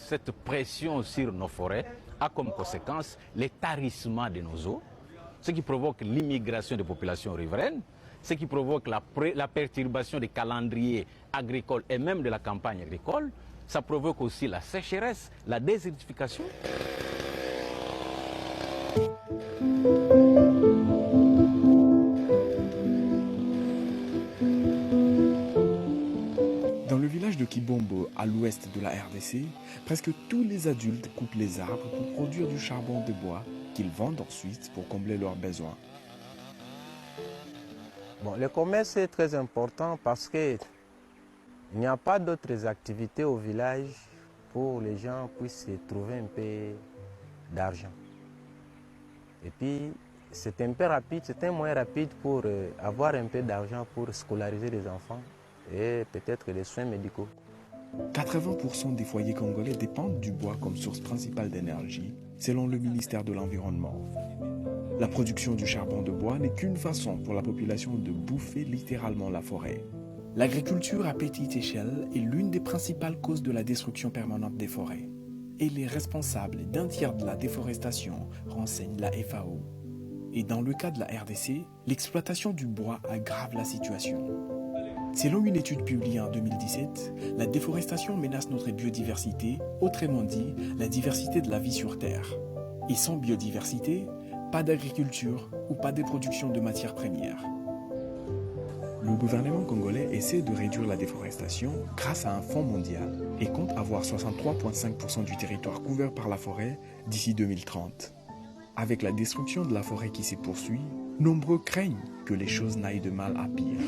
cette pression sur nos forêts a comme conséquence les tarissements de nos eaux, ce qui provoque l'immigration des populations riveraines, ce qui provoque la perturbation des calendriers agricoles et même de la campagne agricole. Ça provoque aussi la sécheresse, la désertification. Dans le village de Kibombo, à l'ouest de la RDC, presque tous les adultes coupent les arbres pour produire du charbon de bois qu'ils vendent ensuite pour combler leurs besoins. Bon, le commerce est très important parce qu'il n'y a pas d'autres activités au village pour les gens puissent trouver un peu d'argent. Et puis, c'est un peu rapide, c'est un moyen rapide pour avoir un peu d'argent pour scolariser les enfants et peut-être les soins médicaux. 80% des foyers congolais dépendent du bois comme source principale d'énergie, selon le ministère de l'Environnement. La production du charbon de bois n'est qu'une façon pour la population de bouffer littéralement la forêt. L'agriculture à petite échelle est l'une des principales causes de la destruction permanente des forêts. Elle est responsable d'un tiers de la déforestation, renseigne la FAO. Et dans le cas de la RDC, l'exploitation du bois aggrave la situation. Selon une étude publiée en 2017, la déforestation menace notre biodiversité, autrement dit, la diversité de la vie sur Terre. Et sans biodiversité, pas d'agriculture ou pas de production de matières premières. Le gouvernement congolais essaie de réduire la déforestation grâce à un fonds mondial et compte avoir 63,5% du territoire couvert par la forêt d'ici 2030. Avec la destruction de la forêt qui se poursuit, nombreux craignent que les choses n'aillent de mal à pire.